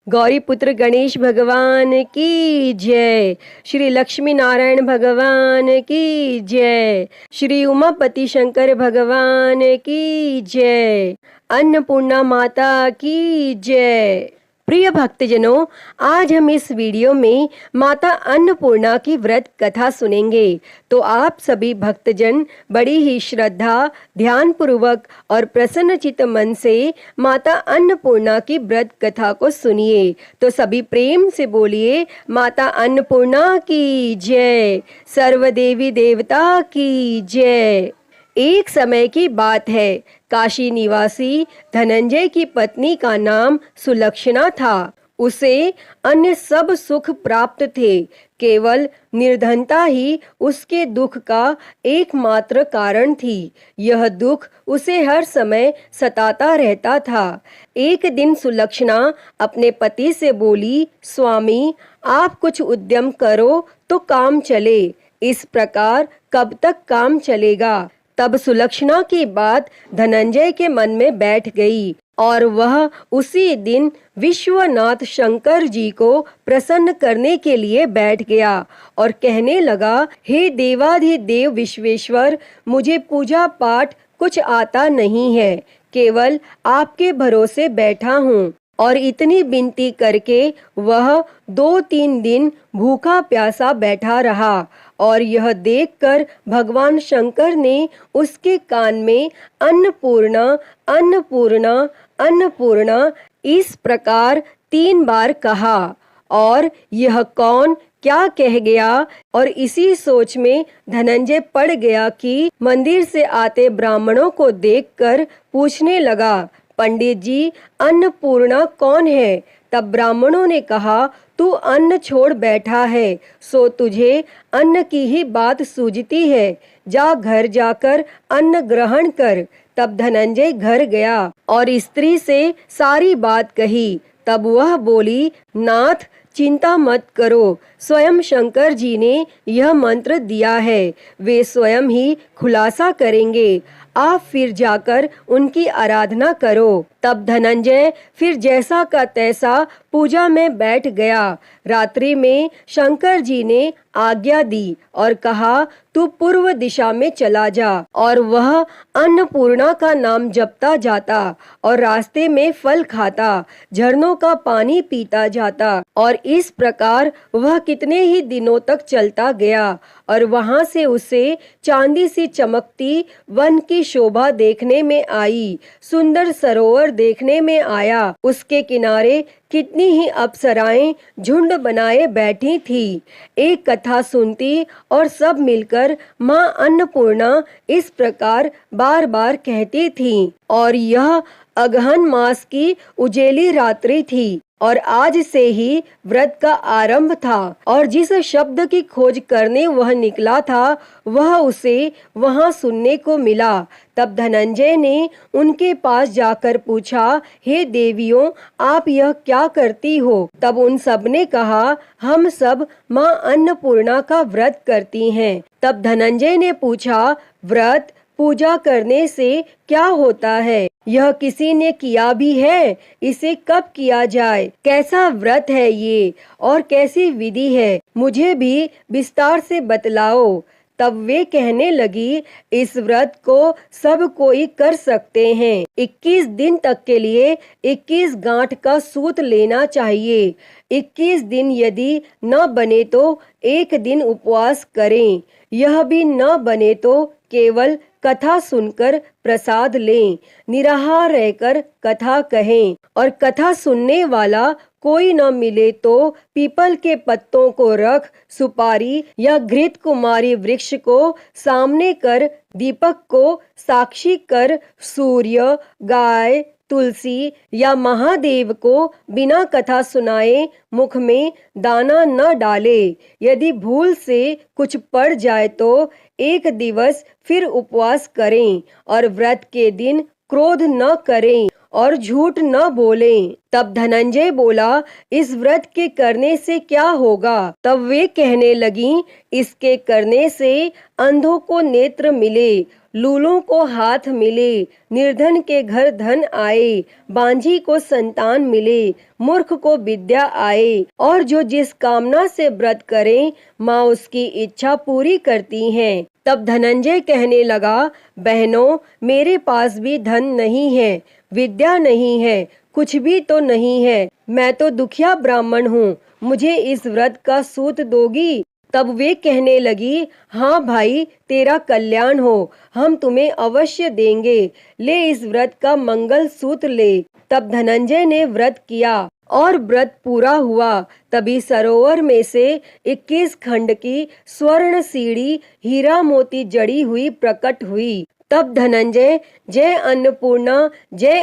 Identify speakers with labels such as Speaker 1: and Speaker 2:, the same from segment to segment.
Speaker 1: गौरी पुत्र गणेश भगवान की जय। श्री लक्ष्मी नारायण भगवान की जय। श्री उमापति शंकर भगवान की जय। अन्नपूर्णा माता की जय। प्रिय भक्तजनों, आज हम इस वीडियो में माता अन्नपूर्णा की व्रत कथा सुनेंगे। तो आप सभी भक्तजन बड़ी ही श्रद्धा, ध्यान पूर्वक और प्रसन्नचित्त मन से माता अन्नपूर्णा की व्रत कथा को सुनिए। तो सभी प्रेम से बोलिए, माता अन्नपूर्णा की जय, सर्व देवी देवता की जय। एक समय की बात है, काशी निवासी धनंजय की पत्नी का नाम सुलक्षणा था। उसे अन्य सब सुख प्राप्त थे, केवल निर्धनता ही उसके दुख का एकमात्र कारण थी। यह दुख उसे हर समय सताता रहता था। एक दिन सुलक्षणा अपने पति से बोली, स्वामी, आप कुछ उद्यम करो तो काम चले। इस प्रकार कब तक काम चलेगा? तब सुलक्षणा की बात धनंजय के मन में बैठ गई और वह उसी दिन विश्वनाथ शंकर जी को प्रसन्न करने के लिए बैठ गया और कहने लगा, हे देवाधिदेव विश्वेश्वर, मुझे पूजा पाठ कुछ आता नहीं है, केवल आपके भरोसे बैठा हूँ। और इतनी विनती करके वह 2-3 दिन भूखा प्यासा बैठा रहा और यह देखकर भगवान शंकर ने उसके कान में अन्नपूर्णा अन्नपूर्णा अन्नपूर्णा इस प्रकार 3 बार कहा। और यह कौन क्या कह गया? और इसी सोच में धनंजय पड़ गया कि मंदिर से आते ब्राह्मणों को देखकर पूछने लगा, पंडित जी, अन्नपूर्णा कौन है? तब ब्राह्मणों ने कहा, तू अन्न छोड़ बैठा है, सो तुझे अन्न की ही बात सूझती है। जा घर जाकर अन्न ग्रहण कर। तब धनंजय घर गया और स्त्री से सारी बात कही। तब वह बोली, नाथ, चिंता मत करो, स्वयं शंकर जी ने यह मंत्र दिया है, वे स्वयं ही खुलासा करेंगे। आप फिर जाकर उनकी आराधना करो। तब धनंजय फिर जैसा का तैसा पूजा में बैठ गया। रात्रि में शंकर जी ने आज्ञा दी और कहा, तू पूर्व दिशा में चला जा। और वह अन्नपूर्णा का नाम जपता जाता और रास्ते में फल खाता, झरनों का पानी पीता जाता। और इस प्रकार वह कितने ही दिनों तक चलता गया और वहां से उसे चांदी सी चमकती वन की शोभा देखने में आई, सुंदर सरोवर देखने में आया। उसके किनारे कितनी ही अप्सराएं झुंड बनाए बैठी थी, एक कथा सुनती और सब मिलकर माँ अन्नपूर्णा इस प्रकार बार बार कहती थी। और यह अगहन मास की उजेली रात्रि थी और आज से ही व्रत का आरंभ था। और जिस शब्द की खोज करने वह निकला था, वह उसे वहां सुनने को मिला। तब धनंजय ने उनके पास जाकर पूछा, हे देवियों, आप यह क्या करती हो? तब उन सब ने कहा, हम सब माँ अन्नपूर्णा का व्रत करती हैं। तब धनंजय ने पूछा, व्रत पूजा करने से क्या होता है? यह किसी ने किया भी है? इसे कब किया जाए? कैसा व्रत है ये और कैसी विधि है? मुझे भी विस्तार से बतलाओ। तब वे कहने लगी, इस व्रत को सब कोई कर सकते हैं। 21 दिन तक के लिए 21 गांठ का सूत लेना चाहिए। 21 दिन यदि न बने तो एक दिन उपवास करें। यह भी न बने तो केवल कथा सुनकर प्रसाद लें, निराहार रहकर कथा कहें। और कथा सुनने वाला कोई न मिले तो पीपल के पत्तों को रख, सुपारी या घृत कुमारी वृक्ष को सामने कर, दीपक को साक्षी कर, सूर्य, गाय, तुलसी या महादेव को बिना कथा सुनाए मुख में दाना न डाले। यदि भूल से कुछ पड़ जाए तो एक दिवस फिर उपवास करें और व्रत के दिन क्रोध न करें और झूठ न बोलें। तब धनंजय बोला, इस व्रत के करने से क्या होगा? तब वे कहने लगीं, इसके करने से अंधों को नेत्र मिले, लूलों को हाथ मिले, निर्धन के घर धन आए, बांझी को संतान मिले, मूर्ख को विद्या आए, और जो जिस कामना से व्रत करें माँ उसकी इच्छा पूरी करती हैं। तब धनंजय कहने लगा, बहनों, मेरे पास भी धन नहीं है, विद्या नहीं है, कुछ भी तो नहीं है, मैं तो दुखिया ब्राह्मण हूँ, मुझे इस व्रत का सूत दोगी? तब वे कहने लगी, हाँ भाई, तेरा कल्याण हो, हम तुम्हें अवश्य देंगे, ले इस व्रत का मंगल सूत्र ले। तब धनंजय ने व्रत किया और व्रत पूरा हुआ। तभी सरोवर में से 21 खंड की स्वर्ण सीढ़ी हीरा मोती जड़ी हुई प्रकट हुई। तब धनंजय जय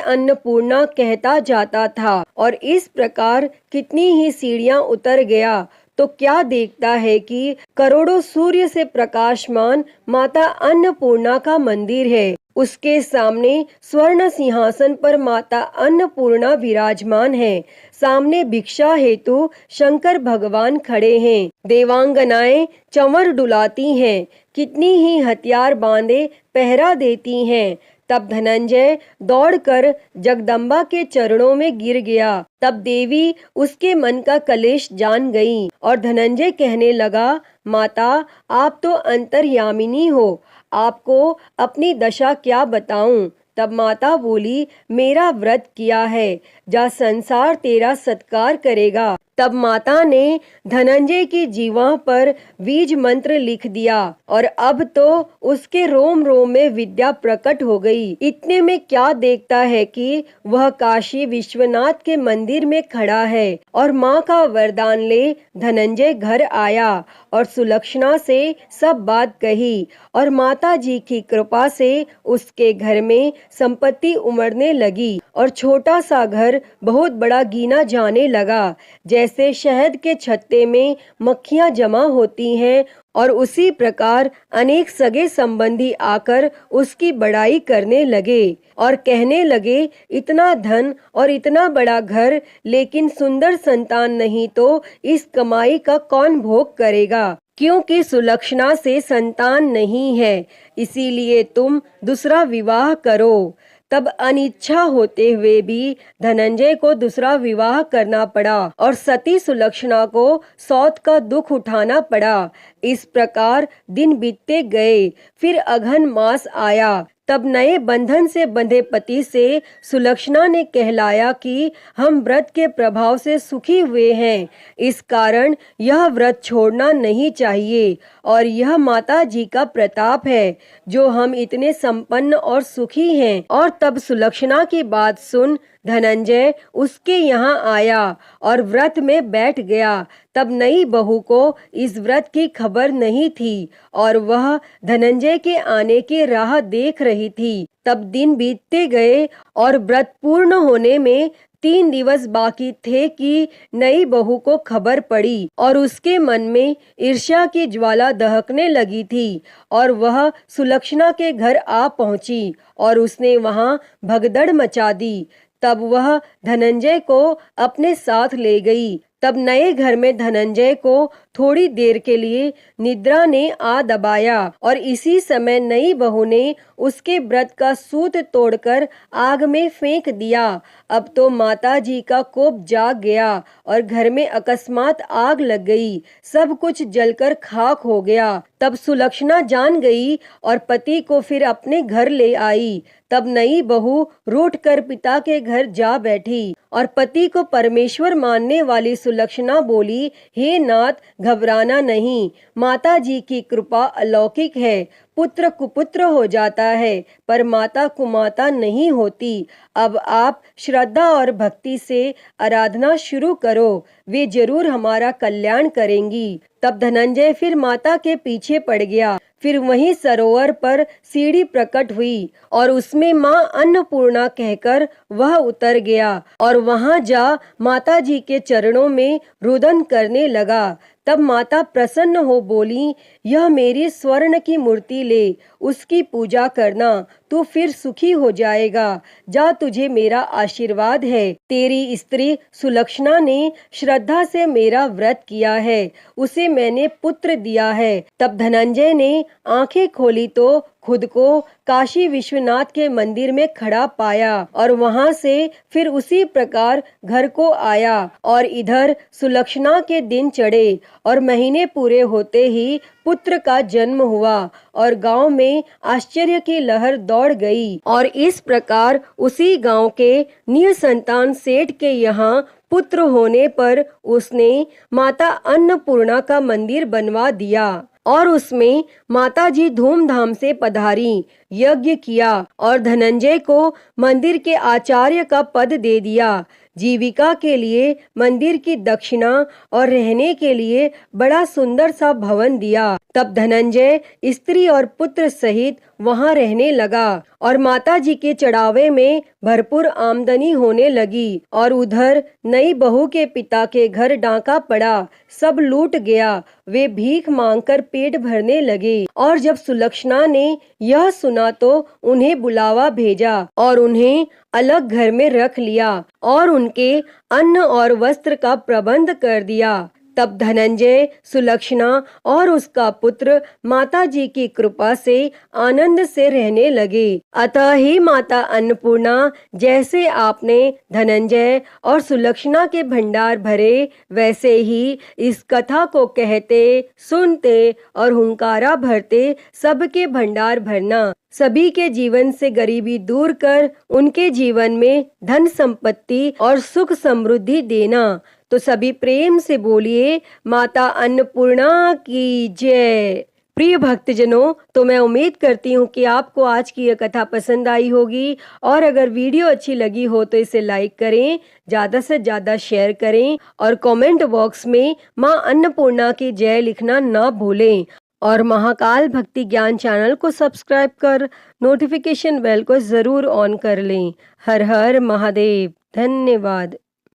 Speaker 1: अन्नपूर्णा कहता जाता था और इस प्रकार कितनी ही सीढ़ियां उतर गया तो क्या देखता है कि करोड़ों सूर्य से प्रकाशमान माता अन्नपूर्णा का मंदिर है। उसके सामने स्वर्ण सिंहासन पर माता अन्नपूर्णा विराजमान है। सामने भिक्षा हेतु शंकर भगवान खड़े हैं। देवांगनाएं चंवर डुलाती हैं, कितनी ही हथियार बांधे पहरा देती हैं। तब धनंजय दौड़कर जगदम्बा के चरणों में गिर गया। तब देवी उसके मन का कलेश जान गई और धनंजय कहने लगा, माता, आप तो अंतर्यामिनी हो, आपको अपनी दशा क्या बताऊं? तब माता बोली, मेरा व्रत किया है, जा संसार तेरा सत्कार करेगा। तब माता ने धनंजय की जीवा पर बीज मंत्र लिख दिया और अब तो उसके रोम रोम में विद्या प्रकट हो गई। इतने में क्या देखता है कि वह काशी विश्वनाथ के मंदिर में खड़ा है और माँ का वरदान ले धनंजय घर आया और सुलक्षणा से सब बात कही और माता जी की कृपा से उसके घर में संपत्ति उमड़ने लगी और छोटा सा घर बहुत बड़ा गिना जाने लगा। जैसे शहद के छत्ते में मक्खियां जमा होती हैं और उसी प्रकार अनेक सगे संबंधी आकर उसकी बड़ाई करने लगे और कहने लगे, इतना धन और इतना बड़ा घर, लेकिन सुंदर संतान नहीं तो इस कमाई का कौन भोग करेगा? क्योंकि सुलक्षणा से संतान नहीं है, इसीलिए तुम दूसरा विवाह करो। तब अनिच्छा होते हुए भी धनंजय को दूसरा विवाह करना पड़ा और सती सुलक्षणा को सौत का दुख उठाना पड़ा। इस प्रकार दिन बीतते गए। फिर अघन मास आया। तब नए बंधन से बंधे पति से सुलक्षणा ने कहलाया कि हम व्रत के प्रभाव से सुखी हुए हैं, इस कारण यह व्रत छोड़ना नहीं चाहिए और यह माता जी का प्रताप है जो हम इतने संपन्न और सुखी हैं। और तब सुलक्षणा की बात सुन धनंजय उसके यहाँ आया और व्रत में बैठ गया। तब नई बहू को इस व्रत की खबर नहीं थी और वह धनंजय के आने की राह देख रही थी। तब दिन बीतते गए और व्रत पूर्ण होने में 3 दिवस बाकी थे कि नई बहू को खबर पड़ी और उसके मन में ईर्ष्या की ज्वाला दहकने लगी थी और वह सुलक्षणा के घर आ पहुंची और उसने वहां भगदड़ मचा दी। तब वह धनंजय को अपने साथ ले गई। तब नए घर में धनंजय को थोड़ी देर के लिए निद्रा ने आ दबाया और इसी समय नई बहू ने उसके व्रत का सूत तोड़कर आग में फेंक दिया। अब तो माता जी का कोप जाग गया और घर में अकस्मात आग लग गई, सब कुछ जलकर खाक हो गया। तब सुलक्षणा जान गई और पति को फिर अपने घर ले आई। तब नई बहू रूठ कर पिता के घर जा बैठी और पति को परमेश्वर मानने वाली सुलक्षणा बोली, हे नाथ, घबराना नहीं, माता जी की कृपा अलौकिक है। पुत्र कुपुत्र हो जाता है पर माता कुमाता नहीं होती। अब आप श्रद्धा और भक्ति से आराधना शुरू करो, वे जरूर हमारा कल्याण करेंगी। तब धनंजय फिर माता के पीछे पड़ गया। फिर वहीं सरोवर पर सीढ़ी प्रकट हुई और उसमें माँ अन्नपूर्णा कहकर वह उतर गया और वहां जा माता जी के चरणों में रुदन करने लगा। तब माता प्रसन्न हो बोली, यह मेरी स्वर्ण की मूर्ति ले, उसकी पूजा करना, तू फिर सुखी हो जाएगा। जा, तुझे मेरा आशीर्वाद है। तेरी स्त्री सुलक्षणा ने श्रद्धा से मेरा व्रत किया है, उसे मैंने पुत्र दिया है। तब धनंजय ने आंखें खोली तो खुद को काशी विश्वनाथ के मंदिर में खड़ा पाया और वहां से फिर उसी प्रकार घर को आया। और इधर सुलक्षणा के दिन चढ़े और महीने पूरे होते ही पुत्र का जन्म हुआ और गांव में आश्चर्य की लहर दौड़ गई। और इस प्रकार उसी गांव के निसंतान सेठ के यहाँ पुत्र होने पर उसने माता अन्नपूर्णा का मंदिर बनवा दिया और उसमें माताजी धूमधाम से पधारी, यज्ञ किया और धनंजय को मंदिर के आचार्य का पद दे दिया। जीविका के लिए मंदिर की दक्षिणा और रहने के लिए बड़ा सुंदर सा भवन दिया। तब धनंजय स्त्री और पुत्र सहित वहां रहने लगा और माताजी के चढ़ावे में भरपूर आमदनी होने लगी। और उधर नई बहू के पिता के घर डाका पड़ा, सब लूट गया। वे भीख मांगकर पेट भरने लगे। और जब सुलक्षणा ने यह सुना तो उन्हें बुलावा भेजा और उन्हें अलग घर में रख लिया और उनके अन्न और वस्त्र का प्रबंध कर दिया। तब धनंजय, सुलक्षणा और उसका पुत्र माताजी की कृपा से आनंद से रहने लगे। अतः ही माता अन्नपूर्णा, जैसे आपने धनंजय और सुलक्षणा के भंडार भरे, वैसे ही इस कथा को कहते, सुनते और हुंकारा भरते सबके भंडार भरना। सभी के जीवन से गरीबी दूर कर उनके जीवन में धन संपत्ति और सुख समृद्धि देना। तो सभी प्रेम से बोलिए, माता अन्नपूर्णा की जय। प्रिय भक्तजनों, तो मैं उम्मीद करती हूँ कि आपको आज की यह कथा पसंद आई होगी और अगर वीडियो अच्छी लगी हो तो इसे लाइक करें, ज़्यादा से ज़्यादा शेयर करें और कमेंट बॉक्स में माँ अन्नपूर्णा की जय लिखना ना भूलें। और महाकाल भक्ति ज्ञान चैनल को सब्सक्राइब कर नोटिफिकेशन बेल को ज़रूर ऑन कर लें। हर हर महादेव। धन्यवाद।